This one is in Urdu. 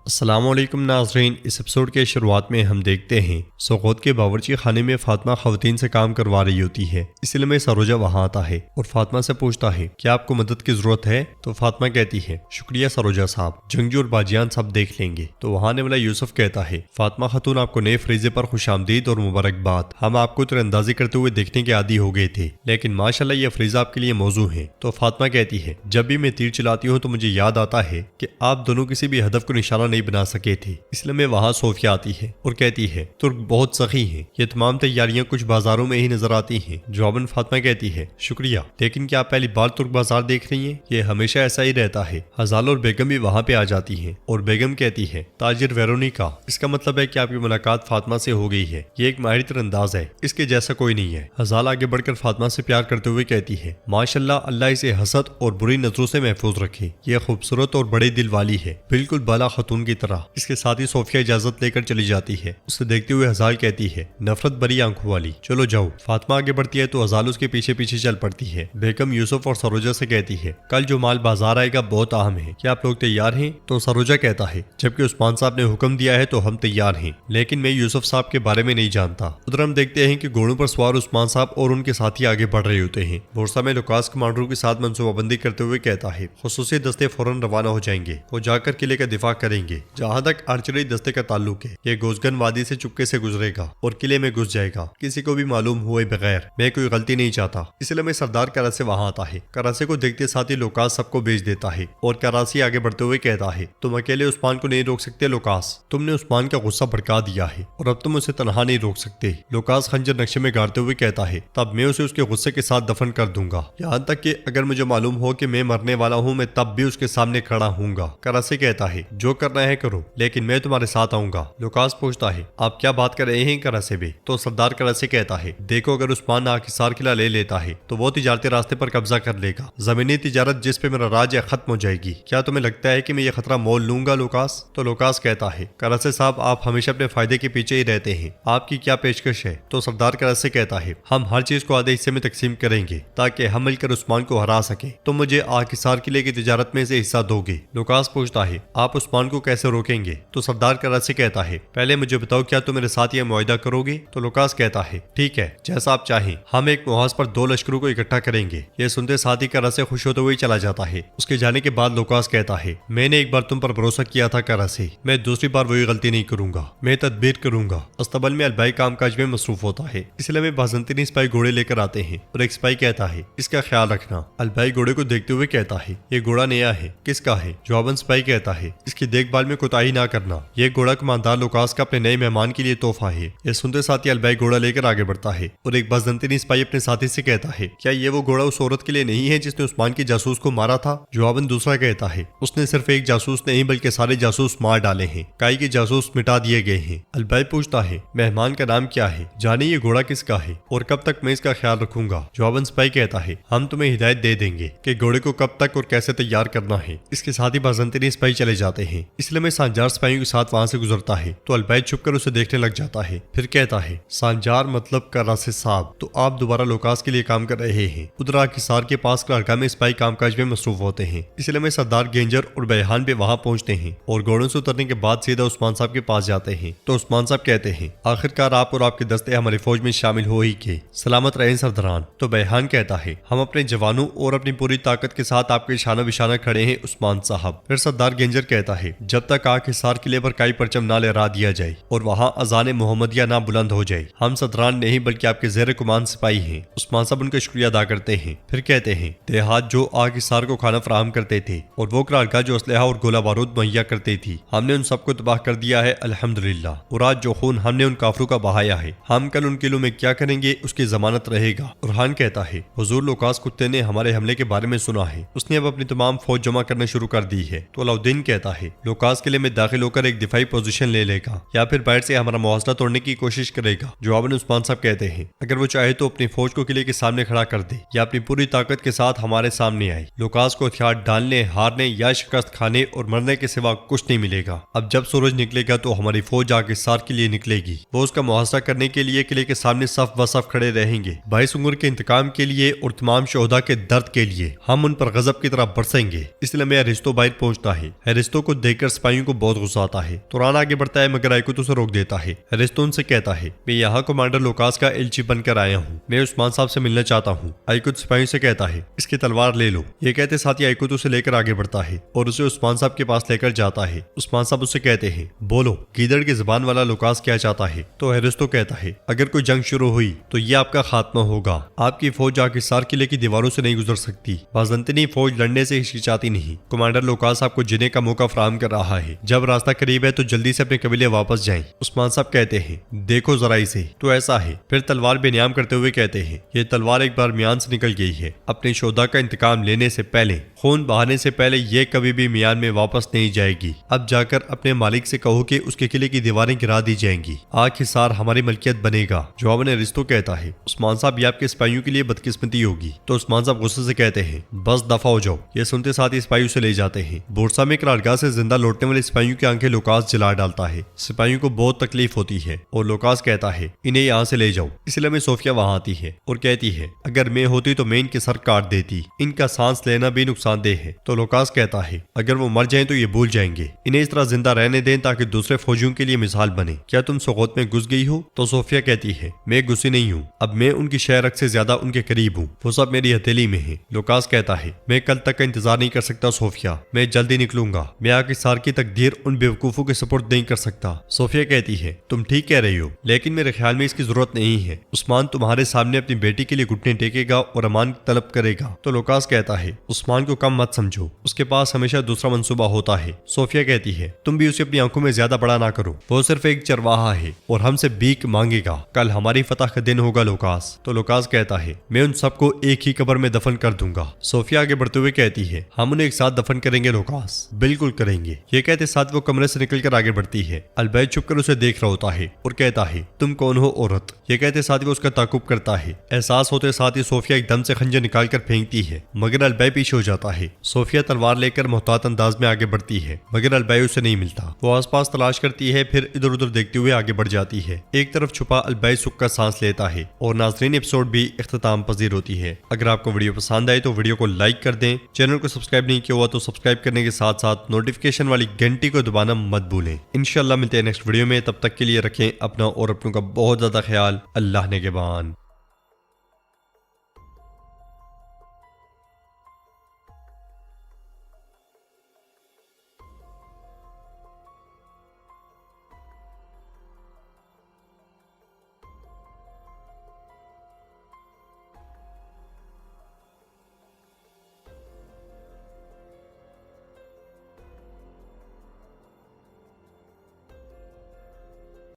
السلام علیکم ناظرین، اس ایپیسوڈ کے شروعات میں ہم دیکھتے ہیں سوغوت کے باورچی خانے میں فاطمہ خواتین سے کام کروا رہی ہوتی ہے۔ اس لیے میں سروجہ وہاں آتا ہے اور فاطمہ سے پوچھتا ہے کہ آپ کو مدد کی ضرورت ہے؟ تو فاطمہ کہتی ہے شکریہ سروجہ صاحب، جنگجو اور باجیان سب دیکھ لیں گے۔ تو وہاں آنے والا یوسف کہتا ہے فاطمہ خاتون آپ کو نئے فریزے پر خوش آمدید اور مبارکباد، ہم آپ کو تیر اندازی کرتے ہوئے دیکھنے کے عادی ہو گئے تھے، لیکن ماشاءاللہ یہ فریزہ آپ کے لیے موزوں ہے۔ تو فاطمہ کہتی ہے جب بھی میں تیر چلاتی ہوں تو مجھے یاد آتا ہے کہ آپ دونوں کسی بھی ہدف کو نشانہ نہیں بنا سکے تھے، اس لیے میں وہاں صوفیہ آتی ہے اور کہتی ہے ترک بہت سخی ہیں، یہ تمام تیاریاں کچھ بازاروں میں ہی نظر آتی ہیں۔ جواباً فاطمہ کہتی ہے شکریہ، لیکن کیا آپ پہلی بار ترک بازار دیکھ رہی ہیں؟ یہ ہمیشہ ایسا ہی رہتا ہے۔ ہزال اور بیگم بھی وہاں پہ آ جاتی ہیں اور بیگم کہتی ہے تاجر ویرونیکا، اس کا مطلب ہے کہ آپ کی ملاقات فاطمہ سے ہو گئی ہے، یہ ایک ماہر تر انداز ہے، اس کے جیسا کوئی نہیں ہے۔ ہزال آگے بڑھ کر فاطمہ سے پیار کرتے ہوئے کہتی ہے ماشاءاللہ، اللہ اسے حسد اور بری نظروں سے محفوظ رکھے، یہ خوبصورت اور بڑے دل والی ہے، بالکل بالا خاتون کی طرح۔ اس کے ساتھ ہی صوفیہ اجازت لے کر چلی جاتی ہے۔ اسے دیکھتے ہوئے ہزال کہتی ہے نفرت بری آنکھوں والی، چلو جاؤ۔ فاطمہ آگے بڑھتی ہے تو ہزال اس کے پیچھے پیچھے چل پڑتی ہے۔ بیگم یوسف اور سروجہ سے کہتی ہے کل جو مال بازار آئے گا بہت اہم ہے، کیا آپ لوگ تیار ہیں؟ تو سروجہ کہتا ہے جبکہ عثمان صاحب نے حکم دیا ہے تو ہم تیار ہیں، لیکن میں یوسف صاحب کے بارے میں نہیں جانتا۔ ادھر ہم دیکھتے ہیں کہ گھوڑوں پر سوار عثمان صاحب اور ان کے ساتھی آگے بڑھ رہے ہوتے ہیں۔ بورسا میں لوکاس کمانڈروں کے ساتھ منصوبہ بندی کرتے ہوئے کہتا ہے خصوصی دستے فوراً روانہ ہو جائیں گے، وہ جا کر قلعے کا دفاع کریں گے۔ جہاں تک آرچری دستے کا تعلق ہے، یہ گوزگن وادی سے چپکے سے گزرے گا اور قلعے میں گھس جائے گا، کسی کو بھی معلوم ہوئے بغیر۔ میں کوئی غلطی نہیں چاہتا، اس لیے میں سردار کراسے وہاں آتا ہے۔ کراسے کو دیکھتے ساتھ ہی لوکاس سب کو بھیج دیتا ہے اور کراسی آگے بڑھتے ہوئے کہتا ہے تم اکیلے عثمان کو نہیں روک سکتے لوکاس، تم نے عثمان کا غصہ بھڑکا دیا ہے اور اب تم اسے تنہا نہیں روک سکتے۔ لوکاس خنجر نقشے میں گاڑتے ہوئے کہتا ہے تب میں اسے اس کے غصے کے ساتھ دفن کر دوں گا، یہاں تک کہ اگر مجھے معلوم ہو کہ میں مرنے والا ہوں میں تب بھی اس کے سامنے کھڑا ہوں گا۔ کراسے کہتا ہے جو کرنا ہے کرو، لیکن میں تمہارے ساتھ آؤں گا۔ لوکاس پوچھتا ہے آپ کیا بات کر رہے ہیں کراسے بے؟ تو سردار کراسے کہتا ہے دیکھو اگر عثمان آکسار قلعہ لے لیتا ہے تو وہ تجارتی راستے پر قبضہ کر لے گا، زمینی تجارت جس پہ میرا راج ہے ختم ہو جائے گی۔ کیا تمہیں لگتا ہے کہ میں یہ خطرہ مول لوں گا لوکاس؟ تو لوکاس کہتا ہے کراسے صاحب آپ ہمیشہ اپنے فائدے کے پیچھے ہی رہتے ہیں، آپ کی کیا پیشکش ہے؟ تو سردار کراسے کہتا ہے ہم ہر چیز کو آدھے حصے میں تقسیم کریں گے تاکہ ہم مل کر عثمان کو ہرا سکیں، تم مجھے آکسار قلعے کی تجارت میں سے حصہ دو گے۔ لوکاس پوچھتا ہے آپ عثمان کو کیسے روکیں گے؟ تو سردار کراسے کہتا ہے پہلے مجھے بتاؤ کیا تم میرے ساتھ یہ معاہدہ کرو گے؟ تو لوکاس کہتا ہے ٹھیک ہے جیسا آپ چاہیں، ہم ایک محاذ پر 2 لشکروں کو اکٹھا کریں گے۔ یہ سنتے ساتھ ہی کراسے خوش ہوتے ہوئے چلا جاتا ہے۔ اس کے جانے کے بعد لوکاس کہتا ہے میں نے ایک بار تم پر بھروسہ کیا تھا کراسے، میں دوسری بار وہی غلطی نہیں کروں گا، میں تدبیر کروں گا۔ استقبل میں البائی کام کاج میں مصروف ہوتا ہے، اس لیے میں بازنطینی سپاہی گھوڑے لے کر آتے ہیں اور ایک سپاہی کہتا ہے اس کا خیال رکھنا۔ البائی گھوڑے کو دیکھتے ہوئے کہتا ہے یہ گھوڑا نیا ہے، کس کا ہے؟ جواباً سپاہی کہتا ہے اس کی دیکھ بھال میں کوتاہی نہ کرنا، یہ گھوڑا کماندار لوکاس کا اپنے نئے مہمان کے لیے تحفہ ہے۔ یہ سنتے ساتھ ہی البائی گھوڑا لے کر آگے بڑھتا ہے اور ایک بازنطینی سپاہی اپنے ساتھی سے کہتا ہے کیا یہ وہ گھوڑا اس عورت کے لیے نہیں ہے جس نے عثمان کے جاسوس کو مارا تھا؟ جواباً دوسرا کہتا ہے اس نے صرف ایک جاسوس نہیں بلکہ سارے جاسوس مار ڈالے ہیں، کائی کے جاسوس مٹا دیے گئے ہیں۔ البائی پوچھتا ہے مہمان کا نام کیا ہے؟ جانے یہ گھوڑا کس کا ہے اور کب تک میں اس کا خیال رکھوں گا؟ جواباً سپاہی کہتا ہے ہم تمہیں ہدایت دے دیں گے کہ گھوڑے کو کب تک اور کیسے تیار کرنا ہے۔ اس کے ساتھ ہی بازنطینی سپاہی چلے جاتے ہیں، اس لیے میں سانجار سپاہیوں کے ساتھ وہاں سے گزرتا ہے تو البائی چھپ کر اسے دیکھنے لگ جاتا ہے، پھر کہتا ہے سانجار مطلب کراسے صاحب، تو آپ دوبارہ لوکاس کے لیے کام کر رہے ہیں۔ ادھر آکسار کے پاس کارگاہ میں سپاہی کام کاج میں مصروف ہوتے ہیں، اس لیے میں سردار گینجر اور بیہان بھی وہاں پہنچتے ہیں اور گھوڑوں سے اترنے کے بعد سیدھا عثمان صاحب کے پاس جاتے ہیں۔ تو عثمان صاحب کہتے ہیں آخرکار آپ اور آپ کے دستے ہماری فوج میں شامل ہو ہی کے، سلامت رہیں سرداران۔ تو بیہان کہتا ہے ہم اپنے جوانوں اور اپنی پوری طاقت کے ساتھ آپ کے شانہ بشانہ کھڑے ہیں عثمان صاحب۔ پھر سردار گینجر کہتا ہے جب تک آکسار قلعے پر کائی پرچم نہ لہرا دیا جائے اور وہاں اذان محمدیہ نہ بلند ہو جائے، ہم صدران نہیں بلکہ آپ کے زیر کمان سپاہی ہیں۔ عثمان صاحب ان کا شکریہ ادا کرتے ہیں، پھر کہتے ہیں دیہات جو آکسار کو کھانا فراہم کرتے تھے اور وہ قرارگاہ جو اسلحہ اور گولہ بارود مہیا کرتی تھی، ہم نے ان سب کو تباہ کر دیا ہے الحمدللہ، اور آج جو خون ہم نے ان کافروں کا بہایا ہے، ہم کل ان قلعوں میں کیا کریں گے اس کی ضمانت رہے گا۔ ارحان کہتا ہے حضور لوکاس کتے نے ہمارے حملے کے بارے میں سنا ہے، اس نے اب اپنی تمام فوج جمع کرنا شروع کر دی ہے۔ تو علاؤدین کہتا ہے لوکاس قلعے میں داخل ہو کر ایک دفاعی پوزیشن لے لے گا یا پھر باہر سے ہمارا محاصرہ توڑنے کی کوشش کرے گا۔ جواباً عثمان صاحب کہتے ہیں اگر وہ چاہے تو اپنی فوج کو قلعے کے سامنے کھڑا کر دے یا اپنی پوری طاقت کے ساتھ ہمارے سامنے آئے، لوکاس کو ہتھیار ڈالنے، ہارنے یا شکست کھانے اور مرنے کے سوا کچھ نہیں ملے گا۔ اب جب سورج نکلے گا تو ہماری فوج آکسار کے لیے نکلے گی، وہ اس کا محاصرہ کرنے کے لیے قلعے کے سامنے صف و صف کھڑے رہیں گے، بھائی سنگر کے انتقام کے لیے اور تمام شہداء کے درد کے لیے ہم ان پر غضب کی طرح برسیں گے۔ اس لیے میں ارسطو باہر پہنچتا ہے، ارسطو کو دیکھ کر سپاہیوں کو بہت غصہ آتا ہے۔ توران آگے بڑھتا ہے مگر آئیکوت اسے روک دیتا ہے۔ ایرسطو ان سے کہتا ہے میں یہاں کمانڈر لوکاس کا ایلچی بن کر آیا ہوں، میں عثمان صاحب سے ملنا چاہتا ہوں۔ آئیکوت سپاہیوں سے کہتا ہے اس کی تلوار لے لو۔ یہ کہتے ساتھ ہی آئیکوت اسے لے کر آگے بڑھتا ہے اور اسے عثمان صاحب کے پاس لے کر جاتا ہے۔ عثمان صاحب اسے کہتے ہیں بولو گیدڑ کی زبان والا لوکاس کیا چاہتا ہے؟ تو ایرسطو کہتا ہے اگر کوئی جنگ شروع ہوئی تو یہ آپ کا خاتمہ ہوگا، آپ کی فوج آکسار قلعے کی دیواروں سے نہیں گزر سکتی، بازنطینی فوج لڑنے سے ہچکچاتی نہیں، کمانڈر لوکاس آپ کو جینے کا موقع فراہم کر رہا ہے، جب راستہ قریب ہے تو جلدی سے اپنے قبیلے واپس جائیں۔ عثمان صاحب کہتے ہیں دیکھو ذرا اسے، تو ایسا ہے، پھر تلوار بے نیام کرتے ہوئے کہتے ہیں یہ تلوار ایک بار میان سے نکل گئی ہے، اپنے شہداء کا انتقام لینے سے پہلے، خون بہانے سے پہلے یہ کبھی بھی میان میں واپس نہیں جائے گی، اب جا کر اپنے مالک سے کہو کہ اس کے قلعے کی دیواریں گرا دی جائیں گی، آگ حصار ہماری ملکیت بنے گا۔ جواب میں ایرسطو کہتا ہے عثمان صاحب یہ آپ کے سپاہیوں کے لیے بدقسمتی ہوگی۔ تو عثمان صاحب غصے سے کہتے ہیں بس دفع ہو جاؤ۔ یہ سنتے ساتھ ہی سپاہی اسے لے جاتے ہیں۔ بورسا میں قرارگاہ سے زندہ لوٹنے والے سپاہیوں کی آنکھیں لوکاس جلا ڈالتا ہے۔ سپاہیوں کو بہت تکلیف ہوتی ہے اور لوکاس کہتا ہے انہیں یہاں سے لے جاؤ۔ اس لیے میں صوفیہ وہاں آتی ہے اور کہتی ہے اگر میں ہوتی تو میں ان کے سر کاٹ دیتی، ان کا سانس لینا بھی نقصان دہ ہے۔ تو لوکاس کہتا ہے اگر وہ مر جائیں تو یہ بھول جائیں گے، انہیں اس طرح زندہ رہنے دیں تاکہ دوسرے فوجیوں کے لیے مثال بنے۔ کیا تم سوغوت میں گھس گئی ہو؟ تو صوفیہ کہتی ہے میں گھسی نہیں ہوں، اب میں ان کی شہرک سے زیادہ ان کے قریب ہوں، وہ سب میری ہتھیلی میں ہیں۔ لوکاس کہتا ہے میں کل تک کا انتظار نہیں کر سکتا صوفیہ، میں جلدی نکلوں گا، میں آکسار کی تقدیر ان بیوقوفوں کے سپرد نہیں کر سکتا۔ صوفیہ کہتی ہے تم ٹھیک کہہ رہی ہو، لیکن میرے خیال میں اس کی ضرورت نہیں ہے، عثمان تمہارے سامنے اپنی بیٹی کے لیے گھٹنے ٹیکے گا اور امان طلب کرے گا۔ تو لوکاس کہتا ہے عثمان کو کم مت سمجھو، اس کے پاس ہمیشہ دوسرا منصوبہ ہوتا ہے۔ صوفیہ کہتی ہے تم بھی اسے اپنی آنکھوں میں زیادہ بڑا نہ کرو، وہ صرف ایک چرواہا ہے اور ہم سے بھیک مانگے گا، کل ہماری فتح کا دن ہوگا لوکاس۔ تو لوکاس کہتا ہے میں ان سب کو ایک ہی قبر میں دفن کر دوں گا۔ صوفیہ آگے بڑھتے ہوئے کہتی ہے ہم انہیں ایک ساتھ دفن کریں گے لوکاس، بالکل کریں گے۔ یہ کہتے ساتھ وہ کمرے سے نکل کر آگے بڑھتی ہے۔ البید چھپ کر اسے دیکھ رہا ہوتا ہے اور کہتا ہے تم کون ہو عورت؟ یہ کہتے ساتھ وہ اس کا تعقب کرتا ہے۔ احساس ہوتے ساتھ ہی صوفیہ ایک دم سے خنجر نکال کر پھینکتی ہے مگر البید پیچھے ہو جاتا ہے۔ صوفیہ تلوار لے کر محتاط انداز میں آگے بڑھتی ہے مگر البید اسے نہیں ملتا۔ وہ آس پاس تلاش کرتی ہے، پھر ادھر ادھر دیکھتے ہوئے آگے بڑھ جاتی ہے۔ ایک طرف چھپا البید سکھ کا سانس لیتا ہے اور ناظرین ایپیسوڈ بھی اختتام پذیر ہوتی ہے۔ اگر آپ کو ویڈیو پسند آئے تو ویڈیو کو لائک کر دیں، چینل کو سبسکرائب نہیں کیا ہوا تو سبسکرائب کرنے کے ساتھ ساتھ نوٹیفیکیشن والی گھنٹی کو دبانا مت بھولیں۔ انشاءاللہ ملتے ہیں نیکسٹ ویڈیو میں، تب تک کے لیے رکھیں اپنا اور اپنوں کا بہت زیادہ خیال۔ اللہ نگہبان۔